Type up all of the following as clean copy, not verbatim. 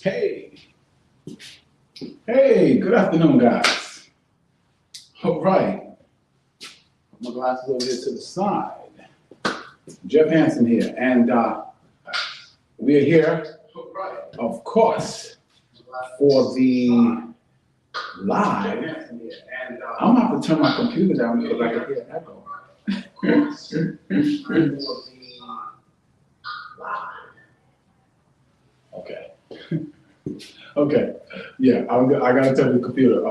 Hey, hey, good afternoon, guys. All right, put my glasses over here to the side. Jeff Hansen here, and we are here, of course, for the live. I'm gonna have to turn my computer down because I can hear echo. Okay. Okay. Yeah, I gotta tell the computer.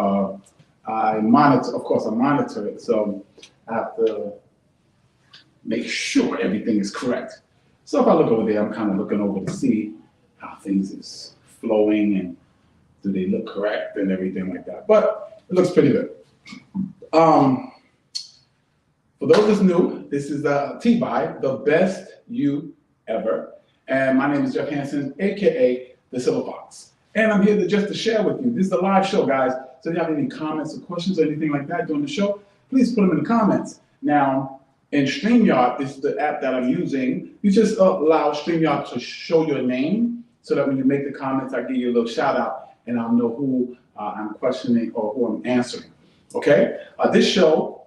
I monitor, of course, I monitor it, so I have to make sure everything is correct. So if I look over there, I'm kind of looking over to see how things is flowing and do they look correct and everything like that. But it looks pretty good. For those that's new, this is TBYE, the best you ever. And my name is Jeff Hansen, aka the Silver Fox. And I'm here just to share with you. This is a live show, guys. So if you have any comments or questions or anything like that during the show, please put them in the comments. Now, in StreamYard, this is the app that I'm using. You just allow StreamYard to show your name so that when you make the comments, I give you a little shout out and I'll know who I'm questioning or who I'm answering. Okay? This show,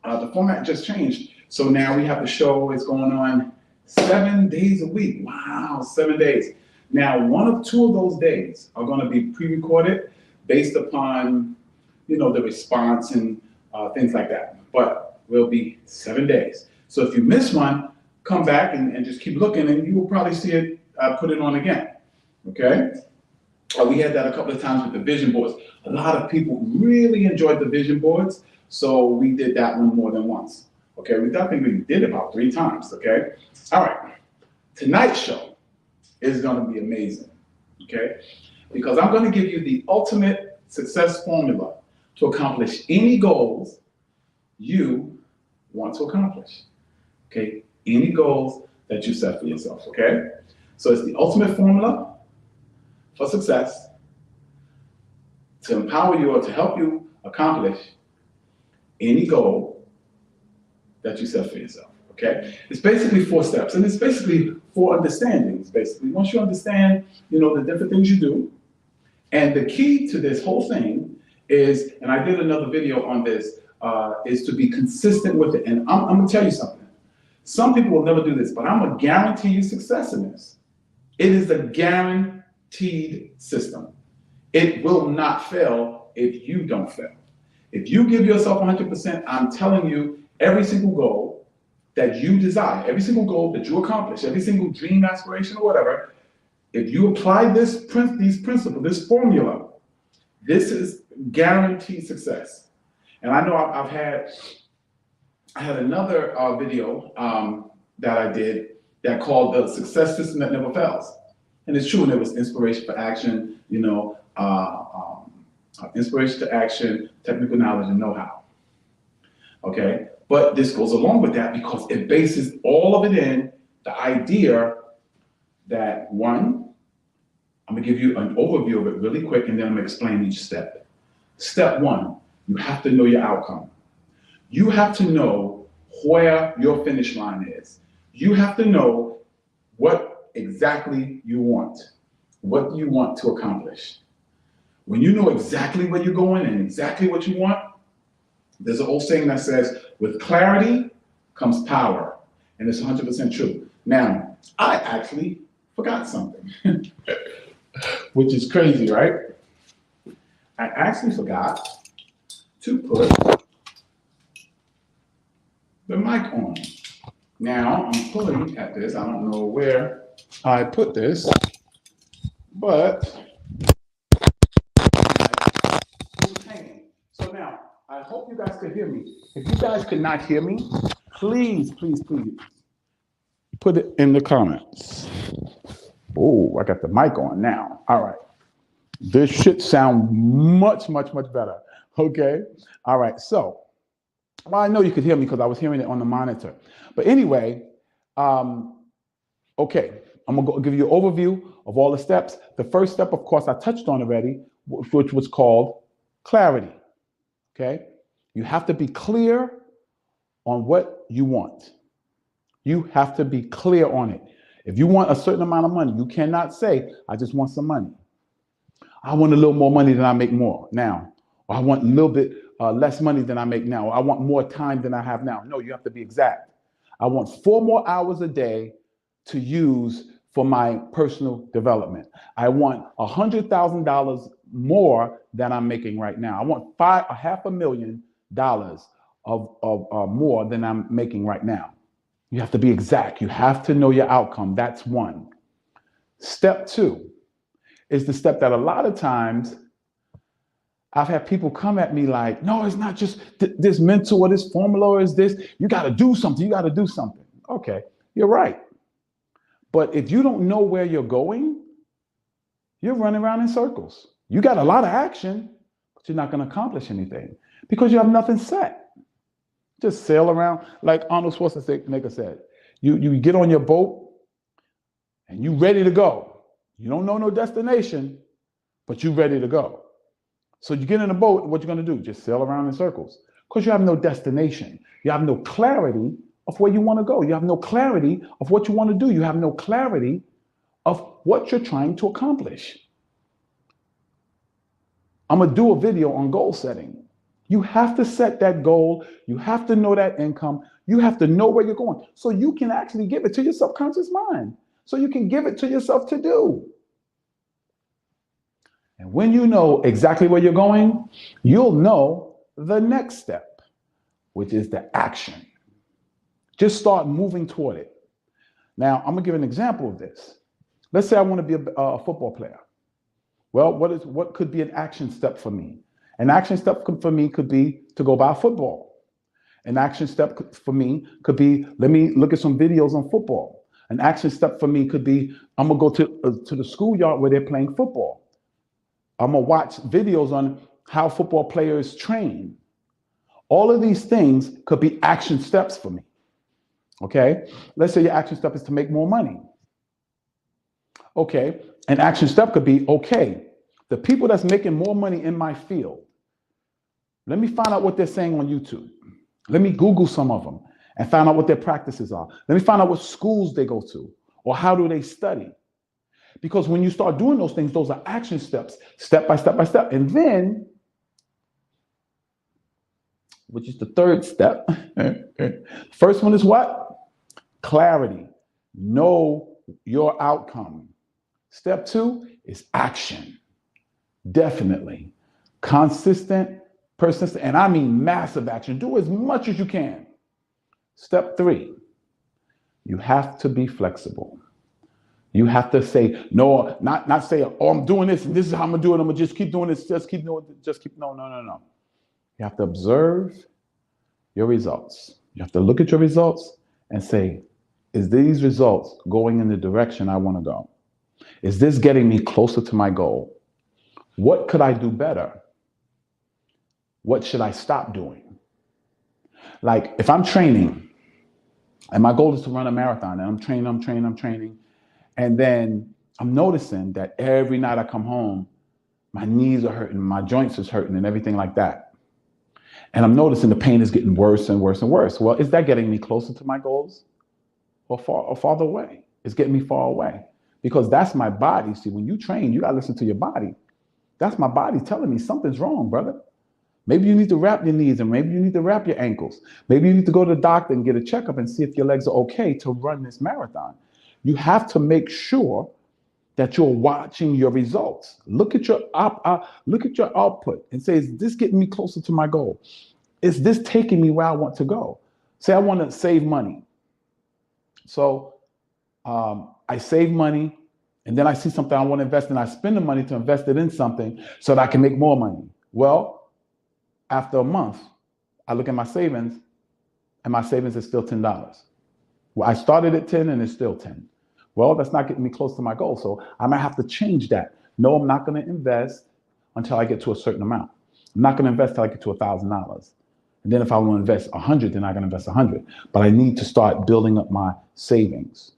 the format just changed. So now we have the show is going on 7 days a week. Wow, 7 days. Now, one of two of those days are going to be pre-recorded based upon, the response and things like that. But will be 7 days. So if you miss one, come back and just keep looking and you will probably see it, put it on again, okay? We had that a couple of times with the vision boards. A lot of people really enjoyed the vision boards, so we did that one more than once, okay? I think we did about 3 times, okay? All right, tonight's show is gonna be amazing, okay? Because I'm gonna give you the ultimate success formula to accomplish any goals you want to accomplish, okay? Any goals that you set for yourself, okay? So it's the ultimate formula for success to empower you or to help you accomplish any goal that you set for yourself, okay? It's basically 4 steps, and it's basically 4 understandings, basically. Once you understand, the different things you do, and the key to this whole thing is, and I did another video on this, is to be consistent with it. And I'm gonna tell you something. Some people will never do this, but I'm gonna guarantee you success in this. It is a guaranteed system. It will not fail if you don't fail. If you give yourself 100%, I'm telling you, every single goal that you desire, every single goal that you accomplish, every single dream, aspiration, or whatever, if you apply these principles, this formula, this is guaranteed success. And I know I had another video that I did that called the success system that never fails. And it's true, and it was inspiration for action, inspiration to action, technical knowledge, and know-how. Okay, but this goes along with that because it bases all of it in the idea that, one, I'm gonna give you an overview of it really quick, and then I'm gonna explain each step. Step 1, you have to know your outcome. You have to know where your finish line is. You have to know what exactly you want, what you want to accomplish. When you know exactly where you're going and exactly what you want, there's an old saying that says, with clarity comes power, and it's 100% true. Now, I actually forgot something, which is crazy, right? I actually forgot to put the mic on. Now, I'm pulling at this. I don't know where I put this, but it's hanging. So now, I hope you guys can hear me. If you guys could not hear me, please, please, please, put it in the comments. Oh, I got the mic on now. All right. This should sound much, much, much better. Okay. All right. So, well, I know you could hear me because I was hearing it on the monitor. But anyway, okay, I'm gonna give you an overview of all the steps. The first step, of course, I touched on already, which was called clarity. Okay. You have to be clear on what you want. You have to be clear on it. If you want a certain amount of money, you cannot say, I just want some money. I want a little more money than I make more now. Or I want a little bit less money than I make now. Or I want more time than I have now. No, you have to be exact. I want 4 more hours a day to use for my personal development. I want $100,000 more than I'm making right now. I want $500,000 of more than I'm making right now. You have to be exact. You have to know your outcome. That's one. Step 2 is the step that a lot of times I've had people come at me like, no, it's not just this mental or this formula or is this. You got to do something. You got to do something. Okay, you're right. But if you don't know where you're going, you're running around in circles. You got a lot of action, but you're not going to accomplish anything because you have nothing set. Just sail around like Arnold Schwarzenegger said. You get on your boat and you ready to go. You don't know no destination, but you ready to go. So you get in a boat, what you're going to do? Just sail around in circles because you have no destination. You have no clarity of where you want to go. You have no clarity of what you want to do. You have no clarity of what you're trying to accomplish. I'm going to do a video on goal setting. You have to set that goal. You have to know that income. You have to know where you're going so you can actually give it to your subconscious mind. So you can give it to yourself to do. And when you know exactly where you're going, you'll know the next step, which is the action. Just start moving toward it. Now, I'm going to give an example of this. Let's say I want to be a football player. Well, what could be an action step for me? An action step for me could be to go buy football. An action step for me could be, let me look at some videos on football. An action step for me could be, I'm going to go to the schoolyard where they're playing football. I'm going to watch videos on how football players train. All of these things could be action steps for me. Okay? Let's say your action step is to make more money. Okay, an action step could be, okay, the people that's making more money in my field, let me find out what they're saying on YouTube. Let me Google some of them and find out what their practices are. Let me find out what schools they go to or how do they study. Because when you start doing those things, those are action steps, step by step by step. And then, which is the third step, first one is what? Clarity. Know your outcome. Step 2 is action. Definitely. Consistent, persistent, and I mean massive action. Do as much as you can. Step 3, you have to be flexible. You have to say, no, not say, oh, I'm doing this and this is how I'm gonna do it. I'm gonna just keep doing this, no. You have to observe your results. You have to look at your results and say, is these results going in the direction I want to go? Is this getting me closer to my goal? What could I do better? What should I stop doing? Like if I'm training and my goal is to run a marathon and I'm training, and then I'm noticing that every night I come home, my knees are hurting, my joints is hurting and everything like that. And I'm noticing the pain is getting worse and worse and worse. Well, is that getting me closer to my goals or farther away? It's getting me far away because that's my body. See, when you train, you got to listen to your body. That's my body telling me something's wrong, brother. Maybe you need to wrap your knees and maybe you need to wrap your ankles. Maybe you need to go to the doctor and get a checkup and see if your legs are okay to run this marathon. You have to make sure that you're watching your results. Look at your output and say, is this getting me closer to my goal? Is this taking me where I want to go? Say I want to save money. So I save money and then I see something I want to invest in. I spend the money to invest it in something so that I can make more money. Well, after a month, I look at my savings and my savings is still $10. Well, I started at 10 and it's still 10. Well, that's not getting me close to my goal. So I might have to change that. No, I'm not going to invest until I get to a certain amount. I'm not going to invest until I get to $1,000. And then if I want to invest 100, then I'm going to invest 100. But I need to start building up my savings.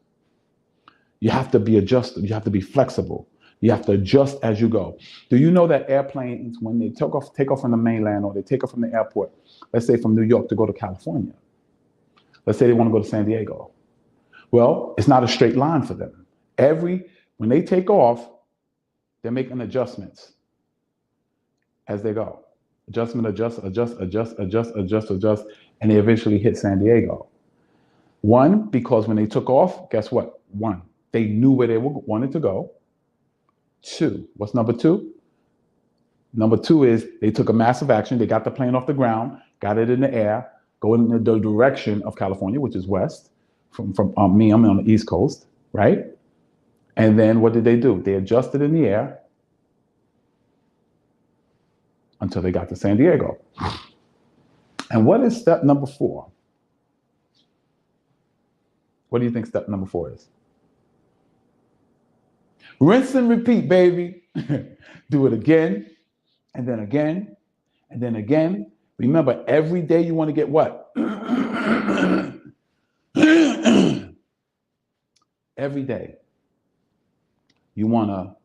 You have to be adjusted. You have to be flexible. You have to adjust as you go. Do you know that airplanes, when they take off from the mainland or they take off from the airport, let's say from New York to go to California, let's say they want to go to San Diego. Well, it's not a straight line for them. When they take off, they're making adjustments. as they go. Adjustment, adjust, adjust, adjust, adjust, adjust, adjust, and they eventually hit San Diego. One, because when they took off, guess what? One, they knew where they wanted to go. Two, what's number two? Number two is they took a massive action. They got the plane off the ground, got it in the air, going in the direction of California, which is west. From me, I'm on the East Coast, right? And then what did they do? They adjusted in the air until they got to San Diego. And what is step number 4? What do you think step number 4 is? Rinse and repeat, baby. Do it again, and then again, and then again. Remember, every day you want to get what? Every day you want to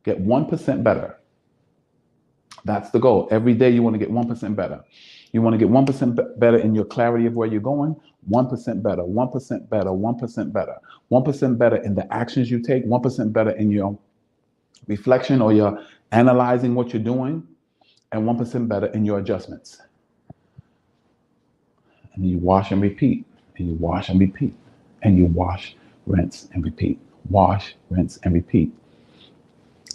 get 1% better. That's the goal. Every day you want to get 1% better. You want to get 1% better in your clarity of where you're going, 1% better, 1% better, 1% better, 1% better in the actions you take, 1% better in your reflection or your analyzing what you're doing, and 1% better in your adjustments. And you wash and repeat, and you wash and repeat, and you wash, rinse, and repeat. Wash, rinse, and repeat.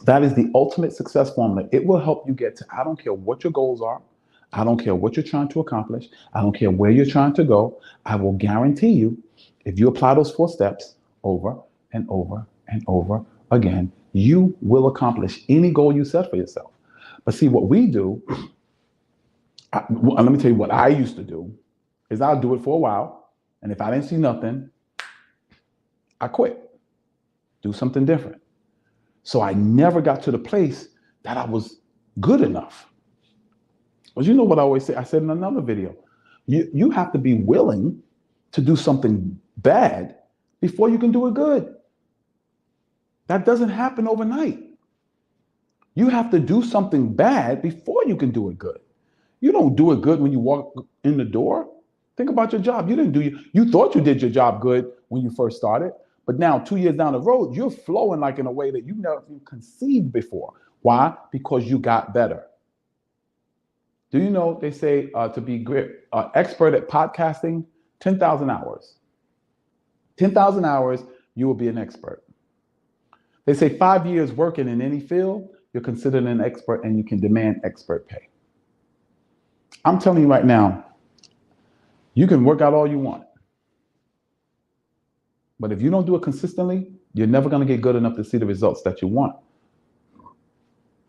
That is the ultimate success formula. It will help you get to, I don't care what your goals are. I don't care what you're trying to accomplish. I don't care where you're trying to go. I will guarantee you, if you apply those 4 steps over and over and over again, you will accomplish any goal you set for yourself. But see, what we do, let me tell you what I used to do, is I'll do it for a while. And if I didn't see nothing, I quit. Do something different. So I never got to the place that I was good enough. But you know what I always say? I said in another video, you have to be willing to do something bad before you can do it good. That doesn't happen overnight. You have to do something bad before you can do it good. You don't do it good when you walk in the door. Think about your job. You thought you did your job good when you first started, but now 2 years down the road, you're flowing like in a way that you've never conceived before. Why? Because you got better. Do you know they say to be great, expert at podcasting, 10,000 hours. 10,000 hours, you will be an expert. They say 5 years working in any field, you're considered an expert and you can demand expert pay. I'm telling you right now, you can work out all you want. But if you don't do it consistently, you're never going to get good enough to see the results that you want.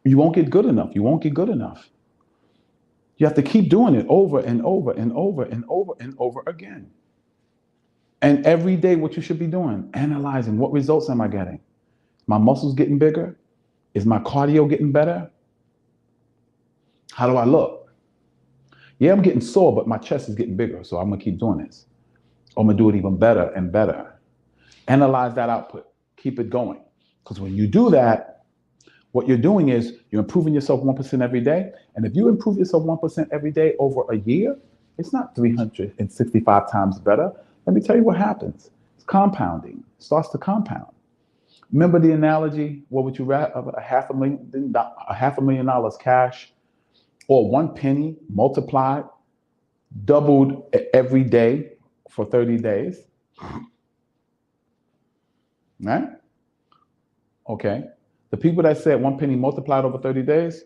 You won't get good enough. You won't get good enough. You have to keep doing it over and over and over and over and over again. And every day, what you should be doing, analyzing what results am I getting? My muscles getting bigger? Is my cardio getting better? How do I look? Yeah, I'm getting sore, but my chest is getting bigger, so I'm gonna keep doing this. I'm gonna do it even better and better. Analyze that output. Keep it going. Because when you do that, what you're doing is you're improving yourself 1% every day. And if you improve yourself 1% every day over a year, it's not 365 times better. Let me tell you what happens. It's compounding. It starts to compound. Remember the analogy? What would you rather, $500,000 cash or 1 penny multiplied, doubled every day for 30 days? Right? Okay. The people that said 1 penny multiplied over 30 days,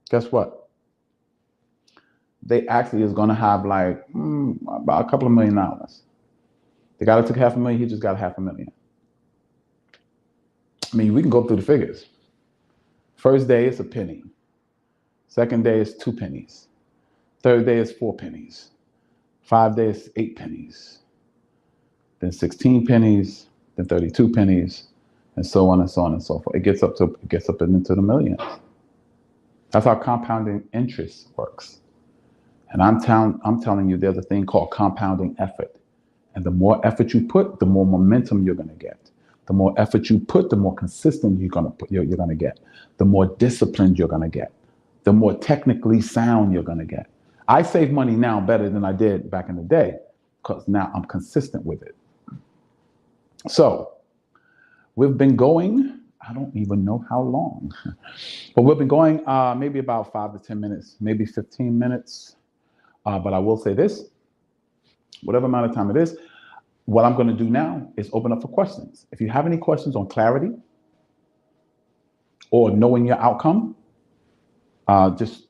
guess what? They actually is going to have like about a couple of $1 million. The guy that took $500,000, he just got $500,000. I mean, we can go through the figures. First day is a penny. Second day is 2 pennies. Third day is 4 pennies. 5 days, 8 pennies. Then 16 pennies. Then 32 pennies. And so on and so on and so forth. It gets up into the millions. That's how compounding interest works. And I'm telling you, there's a thing called compounding effort. And the more effort you put, the more momentum you're going to get. The more effort you put, the more consistent you're going to get. The more disciplined you're going to get. The more technically sound you're going to get. I save money now better than I did back in the day because now I'm consistent with it. So we've been going I don't even know how long, but we've been going maybe about 5 to 10 minutes, maybe 15 minutes. But I will say this, whatever amount of time it is, what I'm going to do now is open up for questions. If you have any questions on clarity or knowing your outcome, just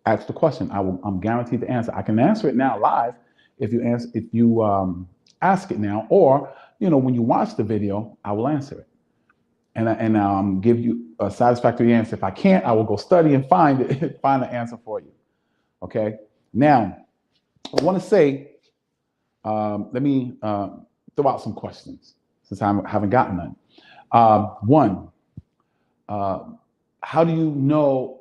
ask the question. I'm guaranteed to answer. I can answer it now live if you ask it now, or when you watch the video, I will answer it and give you a satisfactory answer. If I can't, I will go study and find an answer for you. Okay. Now, I want to say, let me throw out some questions since I haven't gotten none. One, how do you know?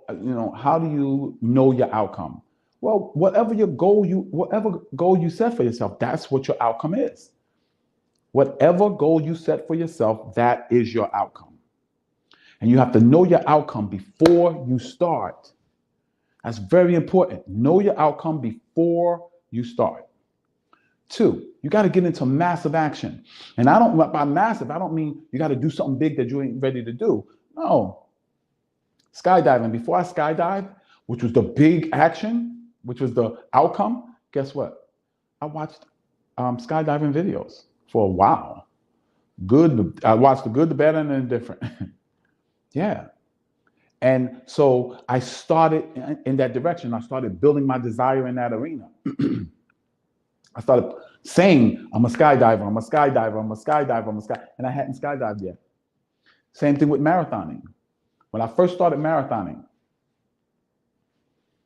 How do you know your outcome? Well, whatever goal you set for yourself, that's what your outcome is. Whatever goal you set for yourself, that is your outcome. And you have to know your outcome before you start. That's very important. Know your outcome before you start. 2, you got to get into massive action. And by massive, I don't mean you got to do something big that you ain't ready to do. No. Skydiving. Before I skydived, which was the big action, which was the outcome, guess what? I watched skydiving videos for a while. I watched the good, the bad, and the indifferent. Yeah. And so I started in that direction. I started building my desire in that arena. I started saying, I'm a skydiver, I'm a skydiver, I'm a skydiver, I'm a sky, and I hadn't skydived yet. Same thing with marathoning. When I first started marathoning,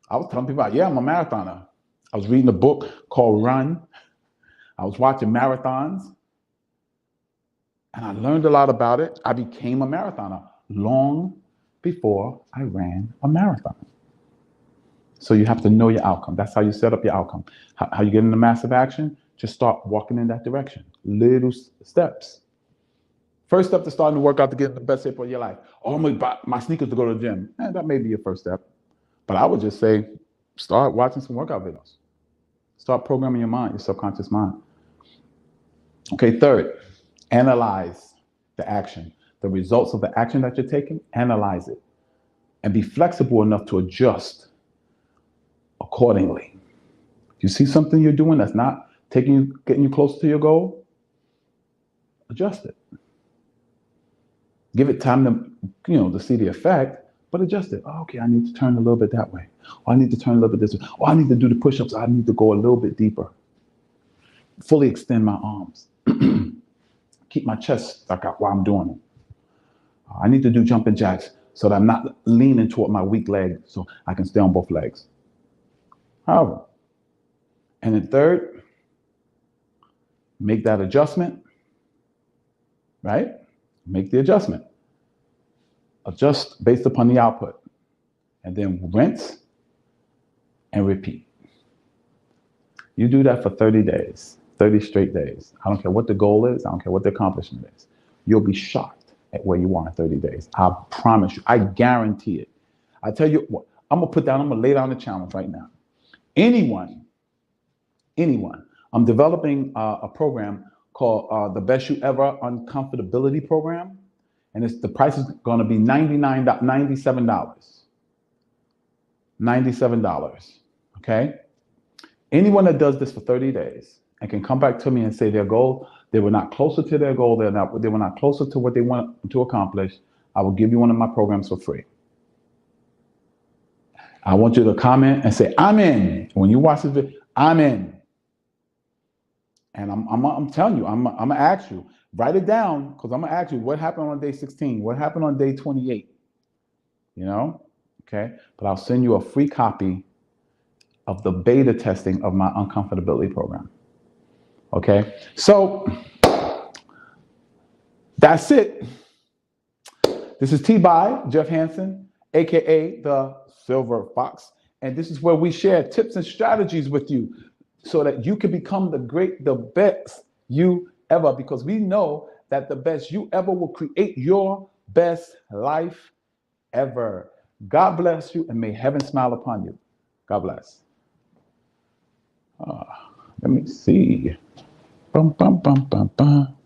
I was telling people, yeah, I'm a marathoner. I was reading a book called Run. I was watching marathons, and I learned a lot about it. I became a marathoner long before I ran a marathon. So you have to know your outcome. That's how you set up your outcome. How you get into massive action? Just start walking in that direction. Little steps. First step to starting to work out to get in the best shape of your life. Oh, I'm going to buy my sneakers to go to the gym. That may be your first step. But I would just say, start watching some workout videos. Start programming your mind, your subconscious mind. Okay, 3rd, analyze the action. The results of the action that you're taking, analyze it. And be flexible enough to adjust accordingly. If you see something you're doing that's not getting you closer to your goal, adjust it. Give it time to see the effect, but adjust it. Oh, okay, I need to turn a little bit that way. Or I need to turn a little bit this way. Or I need to do the push-ups. I need to go a little bit deeper. Fully extend my arms. Keep my chest stuck out while I'm doing it. I need to do jumping jacks so that I'm not leaning toward my weak leg so I can stay on both legs. However, and then 3rd, make that adjustment, right? Make the adjustment. Adjust based upon the output. And then rinse and repeat. You do that for 30 days, 30 straight days. I don't care what the goal is. I don't care what the accomplishment is. You'll be shocked at where you are in 30 days. I promise you. I guarantee it. I tell you what, I'm going to lay down the challenge right now. Anyone, I'm developing a program called the Best You Ever Uncomfortability Program. And the price is going to be $97. $97. Okay? Anyone that does this for 30 days and can come back to me and say their goal, they were not closer to their goal, they were not closer to what they want to accomplish, I will give you one of my programs for free. I want you to comment and say, I'm in. When you watch this video, I'm in. And I'm telling you, I'm going to ask you, write it down, because I'm going to ask you what happened on day 16, what happened on day 28, okay? But I'll send you a free copy of the beta testing of my uncomfortability program, okay? So that's it. This is TBYE, Jeff Hansen, AKA the Silver Fox. And this is where we share tips and strategies with you so that you can become the best you ever, because we know that the best you ever will create your best life ever. God bless you, and may heaven smile upon you. God bless. Let me see. Bum, bum, bum, bum, bum.